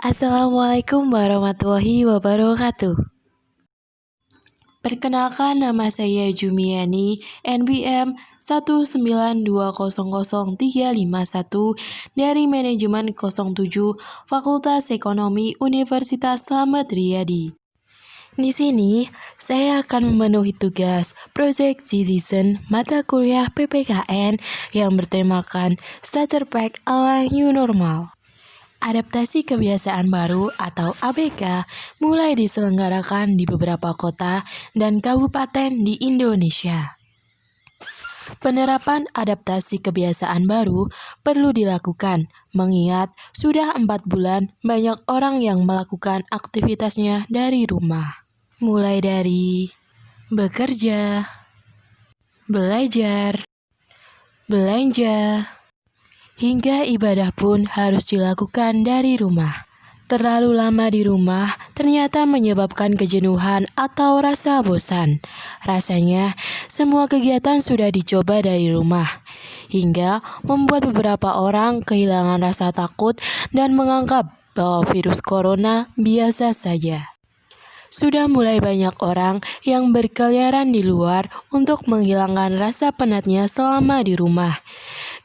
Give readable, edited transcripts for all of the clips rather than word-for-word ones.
Assalamualaikum warahmatullahi wabarakatuh. Perkenalkan, nama saya Jumiani, NBM 192000351 dari Manajemen 07 Fakultas Ekonomi Universitas Slamet Riyadi. Di sini, saya akan memenuhi tugas Project Citizen mata kuliah PPKN yang bertemakan Starter Pack ala New Normal. Adaptasi kebiasaan baru atau ABK mulai diselenggarakan di beberapa kota dan kabupaten di Indonesia. Penerapan adaptasi kebiasaan baru perlu dilakukan, mengingat sudah 4 bulan banyak orang yang melakukan aktivitasnya dari rumah. Mulai dari bekerja, belajar, belanja, hingga ibadah pun harus dilakukan dari rumah. Terlalu lama di rumah ternyata menyebabkan kejenuhan atau rasa bosan. Rasanya semua kegiatan sudah dicoba dari rumah, hingga membuat beberapa orang kehilangan rasa takut dan menganggap bahwa virus corona biasa saja. Sudah mulai banyak orang yang berkeliaran di luar untuk menghilangkan rasa penatnya selama di rumah.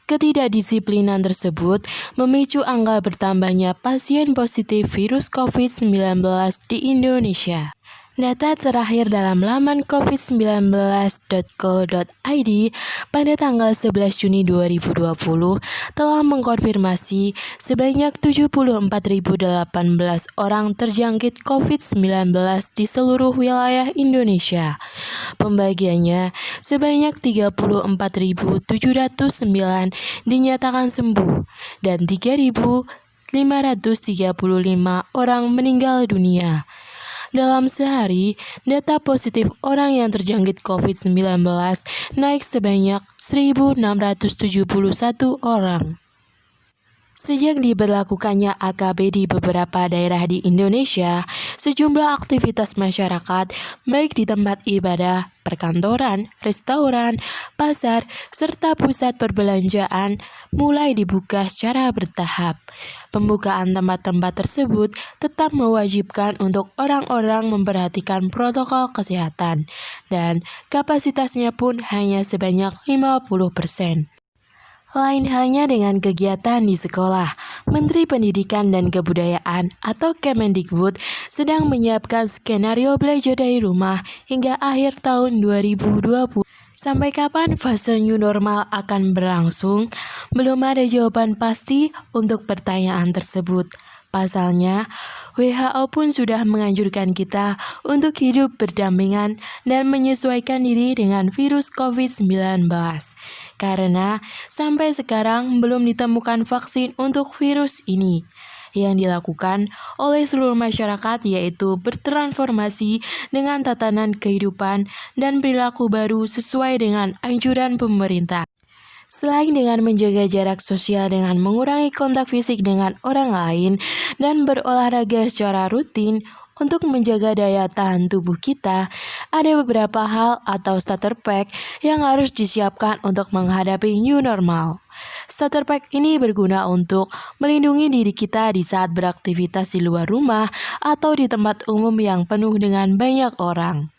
Ketidakdisiplinan tersebut memicu angka bertambahnya pasien positif virus COVID-19 di Indonesia. Data terakhir dalam laman covid19.co.id pada tanggal 11 Juni 2020 telah mengkonfirmasi sebanyak 74.018 orang terjangkit COVID-19 di seluruh wilayah Indonesia. Pembagiannya sebanyak 34.709 dinyatakan sembuh dan 3.535 orang meninggal dunia. Dalam sehari, data positif orang yang terjangkit COVID-19 naik sebanyak 1.671 orang. Sejak diberlakukannya AKB di beberapa daerah di Indonesia, sejumlah aktivitas masyarakat, baik di tempat ibadah, perkantoran, restoran, pasar, serta pusat perbelanjaan, mulai dibuka secara bertahap. Pembukaan tempat-tempat tersebut tetap mewajibkan untuk orang-orang memperhatikan protokol kesehatan, dan kapasitasnya pun hanya sebanyak 50%. Lain halnya dengan kegiatan di sekolah, Menteri Pendidikan dan Kebudayaan atau Kemendikbud sedang menyiapkan skenario belajar dari rumah hingga akhir tahun 2020. Sampai kapan fase new normal akan berlangsung? Belum ada jawaban pasti untuk pertanyaan tersebut. Pasalnya, WHO pun sudah menganjurkan kita untuk hidup berdampingan dan menyesuaikan diri dengan virus COVID-19. Karena sampai sekarang belum ditemukan vaksin untuk virus ini. Yang dilakukan oleh seluruh masyarakat yaitu bertransformasi dengan tatanan kehidupan dan perilaku baru sesuai dengan anjuran pemerintah. Selain dengan menjaga jarak sosial dengan mengurangi kontak fisik dengan orang lain dan berolahraga secara rutin untuk menjaga daya tahan tubuh kita, ada beberapa hal atau starter pack yang harus disiapkan untuk menghadapi new normal. Starter pack ini berguna untuk melindungi diri kita di saat beraktivitas di luar rumah atau di tempat umum yang penuh dengan banyak orang.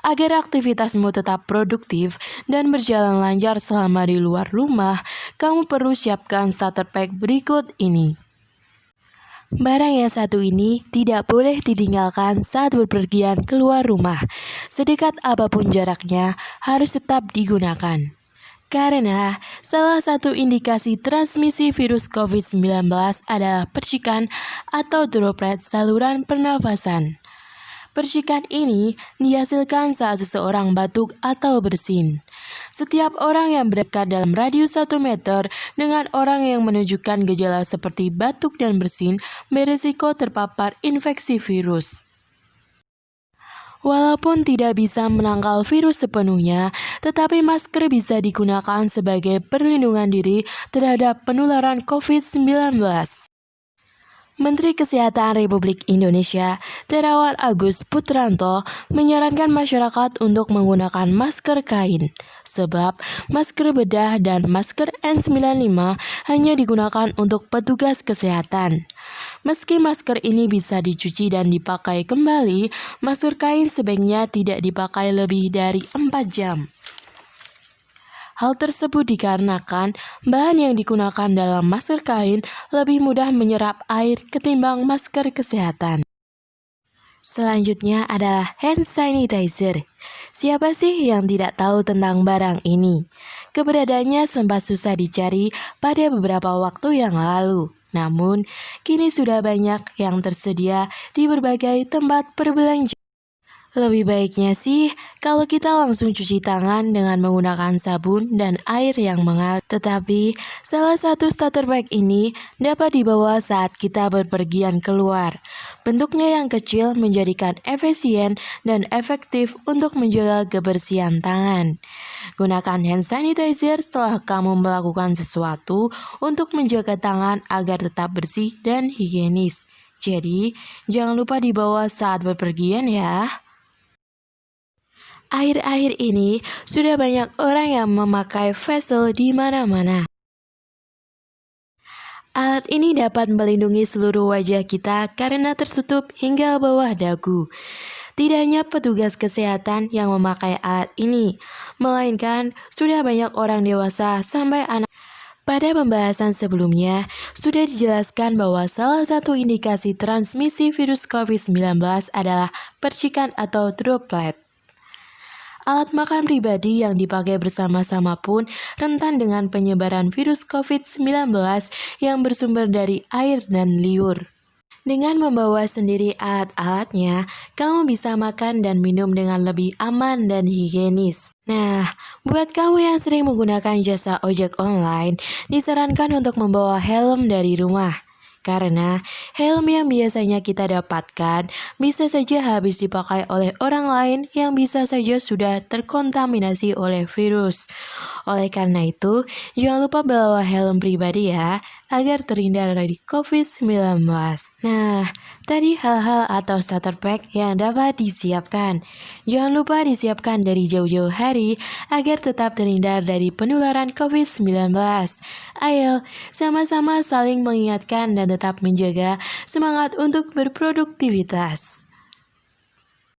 Agar aktivitasmu tetap produktif dan berjalan lancar selama di luar rumah, kamu perlu siapkan starter pack berikut ini. Barang yang satu ini tidak boleh ditinggalkan saat berpergian keluar rumah. Sedekat apapun jaraknya, harus tetap digunakan. Karena salah satu indikasi transmisi virus COVID-19 adalah percikan atau droplet saluran pernafasan. Percikan ini dihasilkan saat seseorang batuk atau bersin. Setiap orang yang berdekat dalam radius 1 meter dengan orang yang menunjukkan gejala seperti batuk dan bersin berisiko terpapar infeksi virus. Walaupun tidak bisa menangkal virus sepenuhnya, tetapi masker bisa digunakan sebagai perlindungan diri terhadap penularan COVID-19. Menteri Kesehatan Republik Indonesia, Terawan Agus Putranto, menyarankan masyarakat untuk menggunakan masker kain, sebab masker bedah dan masker N95 hanya digunakan untuk petugas kesehatan. Meski masker ini bisa dicuci dan dipakai kembali, masker kain sebaiknya tidak dipakai lebih dari 4 jam. Hal tersebut dikarenakan bahan yang digunakan dalam masker kain lebih mudah menyerap air ketimbang masker kesehatan. Selanjutnya adalah hand sanitizer. Siapa sih yang tidak tahu tentang barang ini? Keberadaannya sempat susah dicari pada beberapa waktu yang lalu. Namun, kini sudah banyak yang tersedia di berbagai tempat perbelanjaan. Lebih baiknya sih kalau kita langsung cuci tangan dengan menggunakan sabun dan air yang mengalir. Tetapi salah satu starter pack ini dapat dibawa saat kita berpergian keluar. Bentuknya yang kecil menjadikan efisien dan efektif untuk menjaga kebersihan tangan. Gunakan hand sanitizer setelah kamu melakukan sesuatu untuk menjaga tangan agar tetap bersih dan higienis. Jadi, jangan lupa dibawa saat berpergian ya. Akhir-akhir ini, sudah banyak orang yang memakai facial di mana-mana. Alat ini dapat melindungi seluruh wajah kita karena tertutup hingga bawah dagu. Tidak hanya petugas kesehatan yang memakai alat ini, melainkan sudah banyak orang dewasa sampai anak. Pada pembahasan sebelumnya, sudah dijelaskan bahwa salah satu indikasi transmisi virus COVID-19 adalah percikan atau droplet. Alat makan pribadi yang dipakai bersama-sama pun rentan dengan penyebaran virus COVID-19 yang bersumber dari air dan liur. Dengan membawa sendiri alat-alatnya, kamu bisa makan dan minum dengan lebih aman dan higienis. Nah, buat kamu yang sering menggunakan jasa ojek online, disarankan untuk membawa helm dari rumah. Karena helm yang biasanya kita dapatkan bisa saja habis dipakai oleh orang lain yang bisa saja sudah terkontaminasi oleh virus. Oleh karena itu, jangan lupa bawa helm pribadi ya, agar terhindar dari COVID-19. Nah, tadi hal-hal atau starter pack yang dapat disiapkan. Jangan lupa disiapkan dari jauh-jauh hari agar tetap terhindar dari penularan COVID-19. Ayo, sama-sama saling mengingatkan dan tetap menjaga semangat untuk berproduktivitas.